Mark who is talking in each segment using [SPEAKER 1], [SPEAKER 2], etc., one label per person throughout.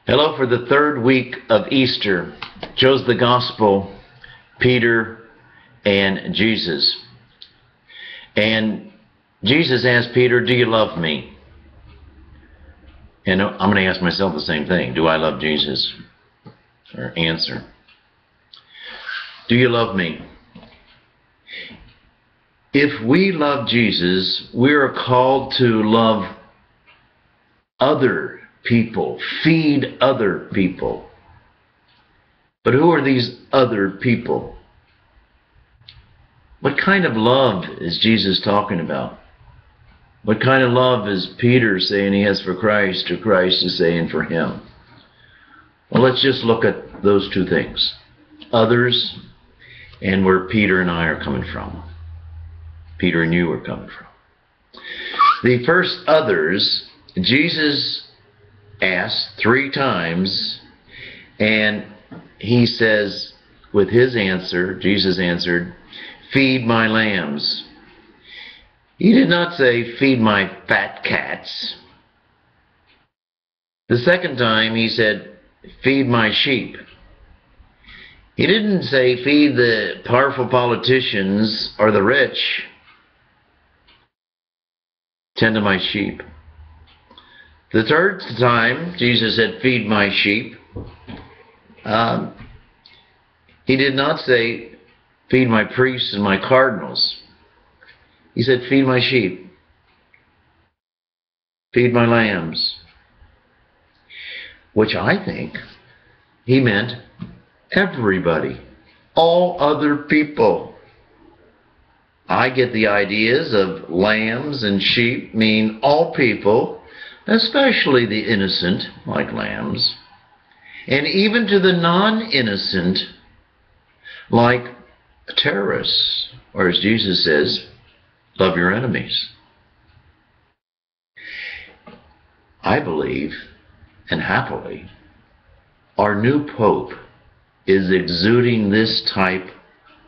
[SPEAKER 1] Hello, for the third week of Easter. Chose the Gospel, Peter and Jesus. And Jesus asked Peter, "Do you love me?" And I'm going to ask myself the same thing. Do I love Jesus? Or answer, do you love me? If we love Jesus, we are called to love other people, feed other people. But who are these other people? What kind of love is Jesus talking about? What kind of love is Peter saying he has for Christ, or Christ is saying for him? Well, let's just look at those two things. Others, and where Peter and I are coming from. Peter and you are coming from. The first others, Jesus asked 3 times, and he says, with his answer, Jesus answered, "Feed my lambs." He did not say, "Feed my fat cats." The second time he said, "Feed my sheep." He didn't say, "Feed the powerful politicians or the rich." "Tend to my sheep." The third time Jesus said, "Feed my sheep," he did not say, "Feed my priests and my cardinals." He said, "Feed my sheep. Feed my lambs." Which I think he meant everybody, all other people. I get the ideas of lambs and sheep mean all people, especially the innocent, like lambs, and even to the non-innocent, like terrorists, or as Jesus says, love your enemies. I believe, and happily, our new Pope is exuding this type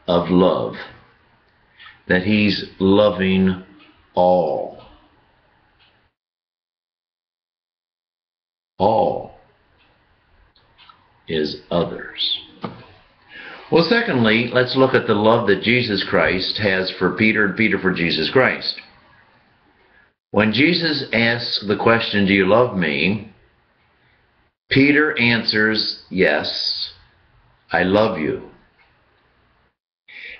[SPEAKER 1] of love, that he's loving all. All is others. Well, secondly, let's look at the love that Jesus Christ has for Peter and Peter for Jesus Christ. When Jesus asks the question, "Do you love me?" Peter answers, "Yes, I love you."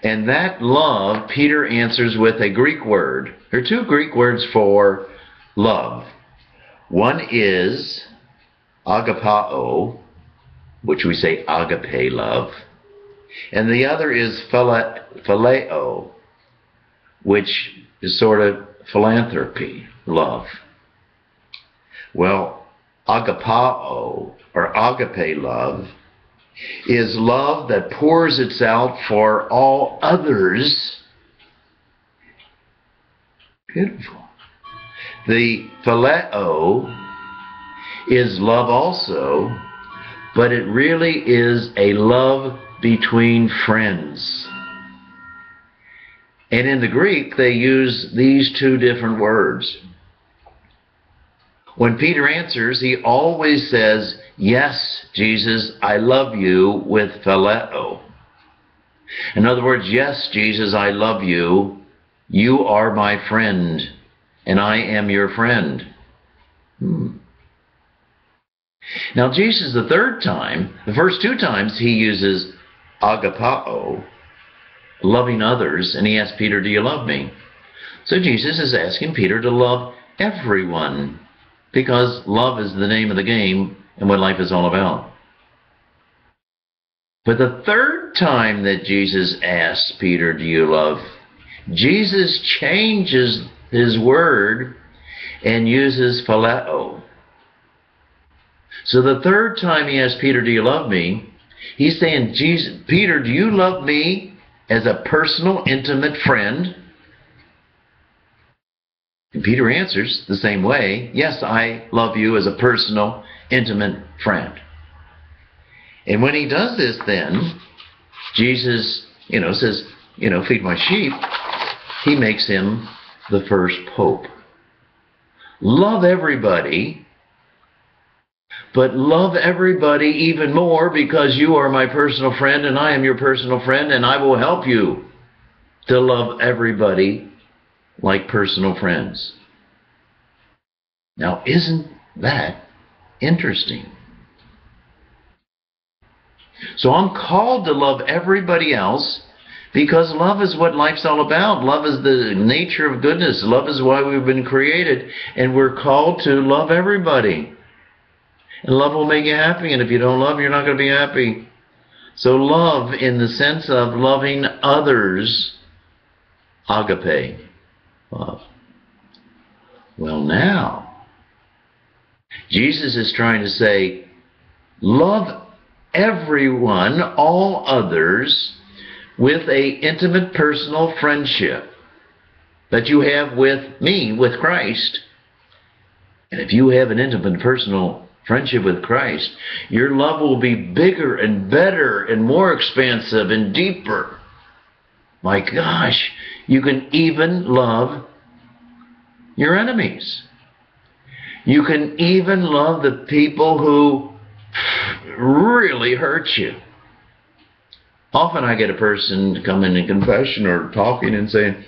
[SPEAKER 1] And that love, Peter answers with a Greek word. There are 2 Greek words for love. One is agapao, which we say agape love, and the other is phileo, which is sort of philanthropy love. Well, agapao, or agape love, is love that pours itself for all others. Beautiful. The phileo is love also, but it really is a love between friends. And in the Greek, they use these 2 different words. When Peter answers, he always says, "Yes, Jesus, I love you," with phileo. In other words, "Yes, Jesus, I love you. You are my friend, and I am your friend." Now, Jesus, the third time, the first 2 times he uses agapao, loving others, and he asks Peter, "Do you love me?" So Jesus is asking Peter to love everyone, because love is the name of the game and what life is all about. But the third time that Jesus asks Peter, "Do you love?" Jesus changes his word and uses phileo. So the third time he asks Peter, "Do you love me?" he's saying, "Peter, do you love me as a personal, intimate friend?" And Peter answers the same way, "Yes, I love you as a personal, intimate friend." And when he does this, then Jesus, says, "Feed my sheep." He makes him the first pope. Love everybody, but love everybody even more, because you are my personal friend and I am your personal friend, and I will help you to love everybody like personal friends. Now, isn't that interesting? So I'm called to love everybody else, because love is what life's all about. Love is the nature of goodness. Love is why we've been created, and we're called to love everybody. And love will make you happy, and if you don't love, you're not going to be happy. So love in the sense of loving others, agape love. Well, now, Jesus is trying to say, love everyone, all others, with a intimate personal friendship that you have with me, with Christ. And if you have an intimate personal friendship with Christ, your love will be bigger and better and more expansive and deeper. My gosh, you can even love your enemies. You can even love the people who really hurt you. Often I get a person come in confession or talking and saying,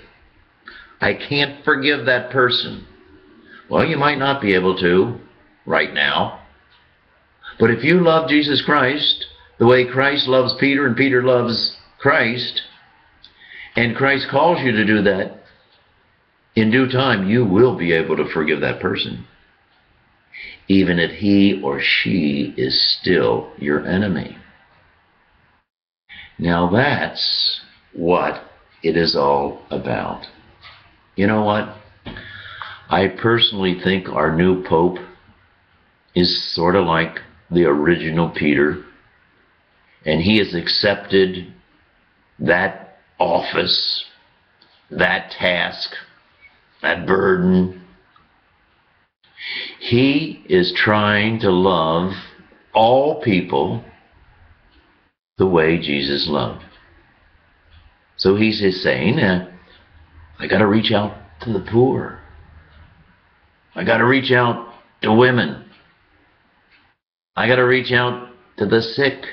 [SPEAKER 1] I can't forgive that person. Well, you might not be able to right now. But if you love Jesus Christ the way Christ loves Peter and Peter loves Christ, and Christ calls you to do that, in due time you will be able to forgive that person, even if he or she is still your enemy. Now that's what it is all about. You know what? I personally think our new Pope is sort of like the original Peter, and he has accepted that office, that task, that burden. He is trying to love all people the way Jesus loved. So he's just saying, I got to reach out to the poor. I got to reach out to women. I got to reach out to the sick.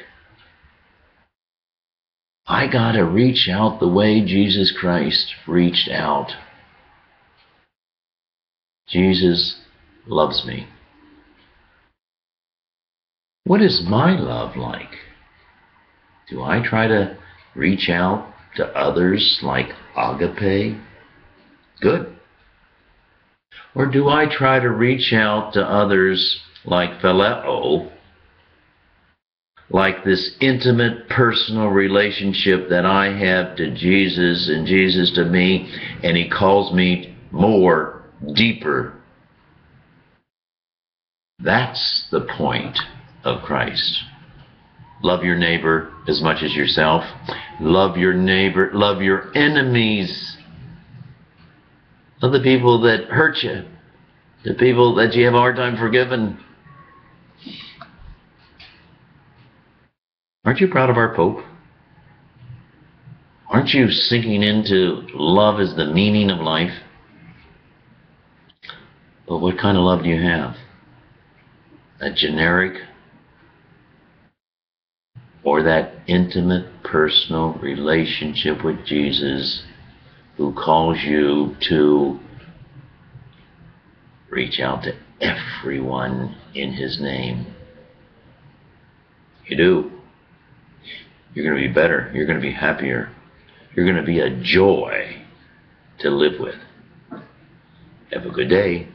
[SPEAKER 1] I got to reach out the way Jesus Christ reached out. Jesus loves me. What is my love like? Do I try to reach out to others like agape? Good. Or do I try to reach out to others like phileo, like this intimate personal relationship that I have to Jesus and Jesus to me, and he calls me more, deeper? That's the point of Christ. Love your neighbor as much as yourself. Love your neighbor. Love your enemies. Love the people that hurt you. The people that you have a hard time forgiving. Aren't you proud of our Pope? Aren't you sinking into love as the meaning of life? But what kind of love do you have? A generic, or that intimate, personal relationship with Jesus, who calls you to reach out to everyone in his name? You do. You're going to be better. You're going to be happier. You're going to be a joy to live with. Have a good day.